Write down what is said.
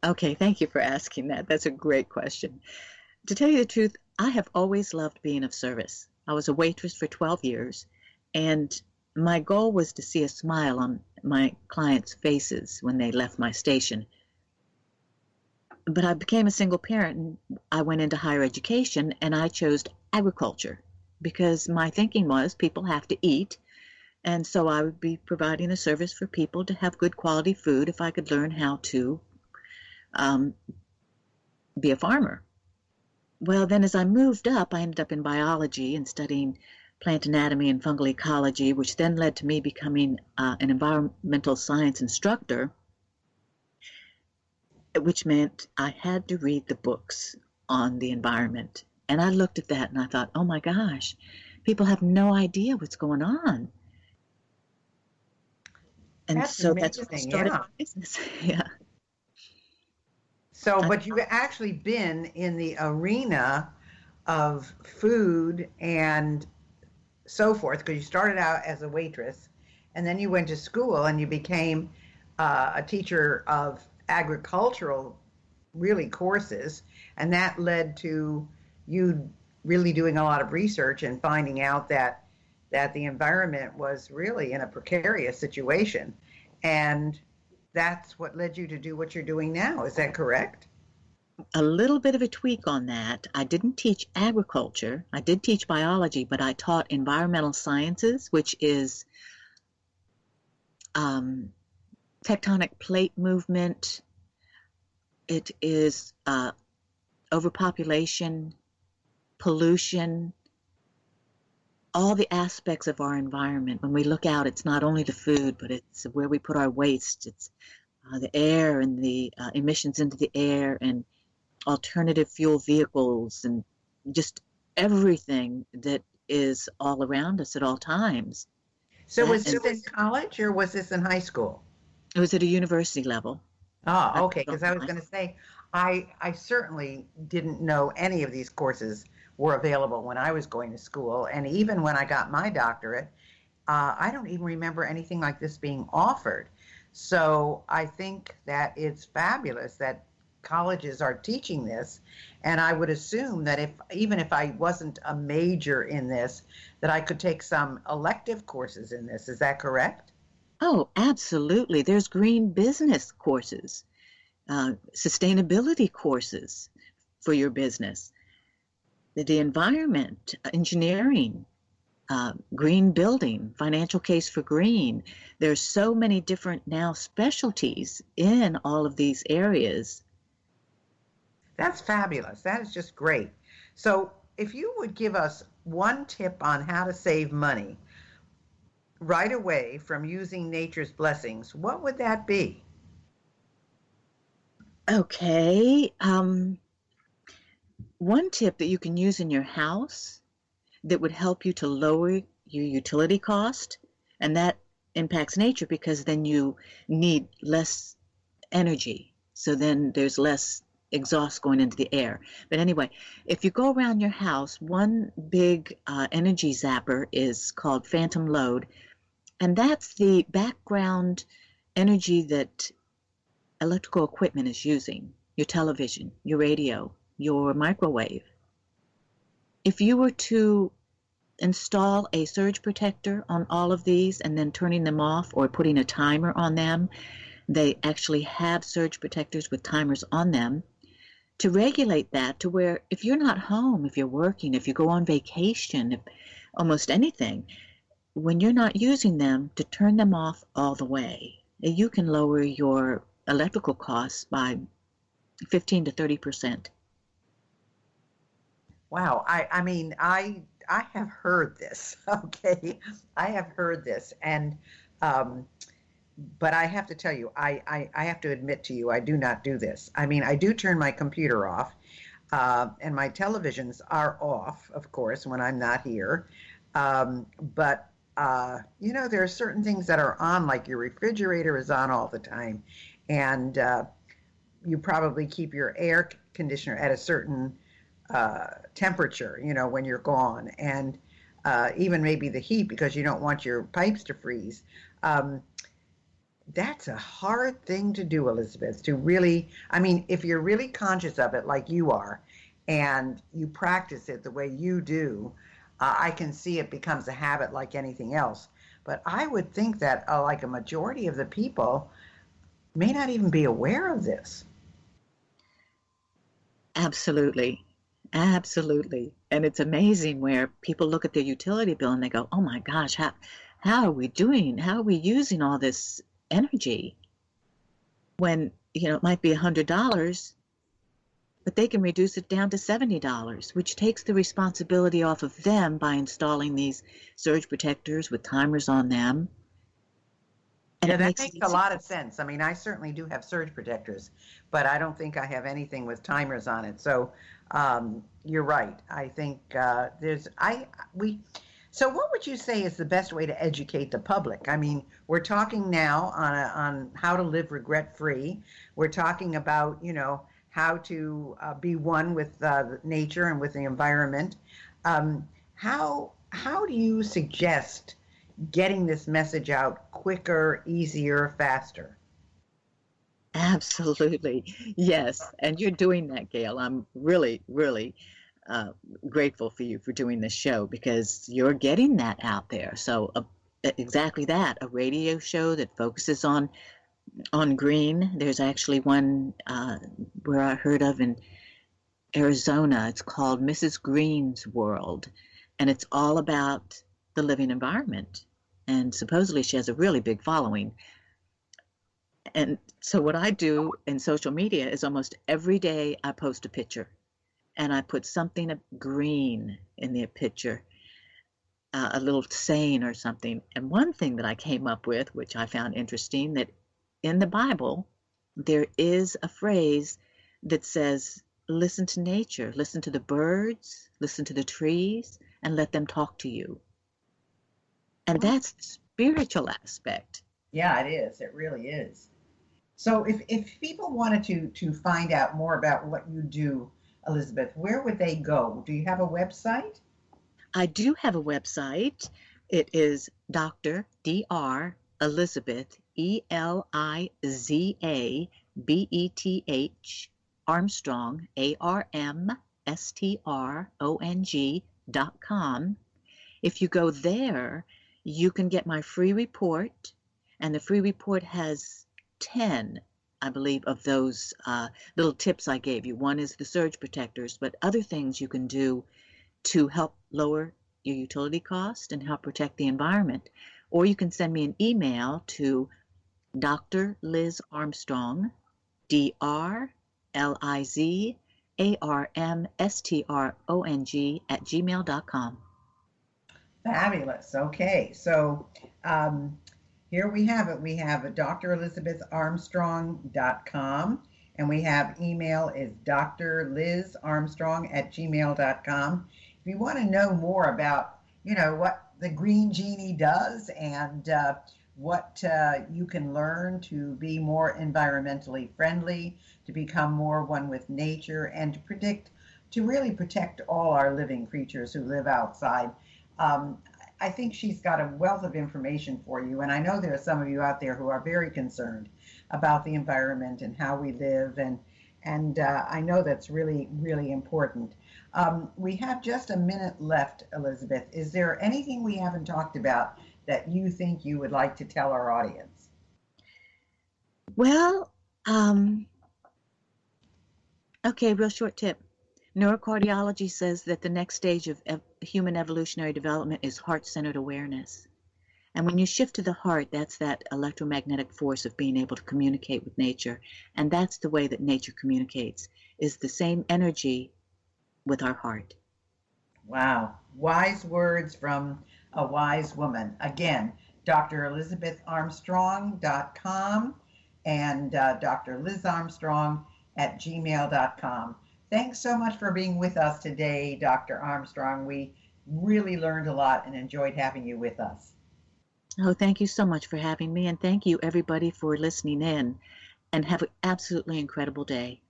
Okay, thank you for asking that. That's a great question. To tell you the truth, I have always loved being of service. I was a waitress for 12 years, and my goal was to see a smile on my clients' faces when they left my station. But I became a single parent and I went into higher education and I chose agriculture because my thinking was people have to eat. And so I would be providing a service for people to have good quality food if I could learn how to um, be a farmer. Well, then as I moved up, I ended up in biology and studying plant anatomy and fungal ecology, which then led to me becoming an environmental science instructor, which meant I had to read the books on the environment. And I looked at that and I thought, oh my gosh, people have no idea what's going on. And That's so that's when I amazing. started Yeah. my business. Yeah. So, I, but you've actually been in the arena of food and so forth because you started out as a waitress and then you went to school and you became a teacher of agricultural really courses, and that led to you really doing a lot of research and finding out that the environment was really in a precarious situation, and that's what led you to do what you're doing now. Is that correct? a little bit of a tweak on that. I didn't teach agriculture. I did teach biology, but I taught environmental sciences, which is um, tectonic plate movement. It is overpopulation, pollution, all the aspects of our environment. When we look out, it's not only the food, but it's where we put our waste. It's the air and the emissions into the air and alternative fuel vehicles and just everything that is all around us at all times. So That was and this in college or was this in high school? it was at a university level. I Oh, was okay. Because I was online. going to say, I certainly didn't know any of these courses were available when I was going to school, and even when I got my doctorate, I don't even remember anything like this being offered. So I think that it's fabulous that colleges are teaching this, and I would assume that if even if I wasn't a major in this, that I could take some elective courses in this. Is that correct? Oh, absolutely. There's green business courses, sustainability courses for your business, the environment, engineering, green building, financial case for green. There's so many different now specialties in all of these areas. That's fabulous. That is just great. So, if you would give us one tip on how to save money right away from using nature's blessings, what would that be? Okay, one tip that you can use in your house that would help you to lower your utility cost, and that impacts nature because then you need less energy. So then there's less exhaust going into the air. But anyway, if you go around your house, one big energy zapper is called phantom load, and that's the background energy that electrical equipment is using, your television, your radio, your microwave. If you were to install a surge protector on all of these and then turning them off or putting a timer on them, they actually have surge protectors with timers on them to regulate that to where if you're not home, if you're working, if you go on vacation, if almost anything, when you're not using them, to turn them off all the way. You can lower your electrical costs by 15 to 30%. Wow, I mean, I have heard this, okay? I have heard this, and um, but I have to tell you, I have to admit to you, I do not do this. I mean, I do turn my computer off, and my televisions are off, of course, when I'm not here. But you know, there are certain things that are on, like your refrigerator is on all the time, and you probably keep your air conditioner at a certain temperature, you know, when you're gone, and even maybe the heat because you don't want your pipes to freeze. Um, That's a hard thing to do, Elizabeth, to really, I mean, if you're really conscious of it like you are and you practice it the way you do, I can see it becomes a habit like anything else. But I would think that like a majority of the people may not even be aware of this. Absolutely. Absolutely. And it's amazing where people look at their utility bill and they go, oh my gosh, how are we doing? How are we using all this energy? When, it might be $100, but they can reduce it down to $70, which takes the responsibility off of them by installing these surge protectors with timers on them. And Yeah, it that makes it makes a easy. lot of sense. I mean, I certainly do have surge protectors, but I don't think I have anything with timers on it. So you're right. I think so what would you say is the best way to educate the public? I mean, we're talking now on how to live regret free. We're talking about, how to be one with nature and with the environment. How do you suggest getting this message out quicker, easier, faster? Absolutely. Yes. And you're doing that, Gail. I'm really, really uh, grateful for you for doing this show because you're getting that out there. So, exactly that, a radio show that focuses on green. There's actually one where I heard of in Arizona. It's called Mrs. Green's World, and it's all about the living environment. And supposedly she has a really big following. And so what I do in social media is almost every day I post a picture and I put something of green in the picture, a little saying or something. And one thing that I came up with, which I found interesting, that in the Bible, there is a phrase that says, listen to nature, listen to the birds, listen to the trees, and let them talk to you. And that's the spiritual aspect. Yeah, it is. It really is. So if people wanted to find out more about what you do, Elizabeth, where would they go? Do you have a website? I do have a website. It is Dr. Dr. Elizabeth, ELIZABETH Armstrong, ARMSTRONG.com. If you go there, you can get my free report, and the free report has 10, I believe, of those little tips I gave you. One is the surge protectors, but other things you can do to help lower your utility cost and help protect the environment. Or you can send me an email to Dr. Liz Armstrong, DrLizarmstrong @gmail.com. Fabulous. Okay. So here we have it. We have drelizabeth.armstrong.com, and we have email is drlizarmstrong@gmail.com. If you want to know more about, what the Green Genie does and what you can learn to be more environmentally friendly, to become more one with nature, and to really protect all our living creatures who live outside. Um, I think she's got a wealth of information for you, and I know there are some of you out there who are very concerned about the environment and how we live, and I know that's really, really important. We have just a minute left, Elizabeth. Is there anything we haven't talked about that you think you would like to tell our audience? Well, okay, real short tip. Neurocardiology says that the next stage of human evolutionary development is heart-centered awareness. And when you shift to the heart, that's that electromagnetic force of being able to communicate with nature. And that's the way that nature communicates, is the same energy with our heart. Wow. Wise words from a wise woman. Again, drelizabetharmstrong.com and Dr. Liz Armstrong at gmail.com. Thanks so much for being with us today, Dr. Armstrong. We really learned a lot and enjoyed having you with us. Oh, thank you so much for having me. And thank you, everybody, for listening in. And have an absolutely incredible day.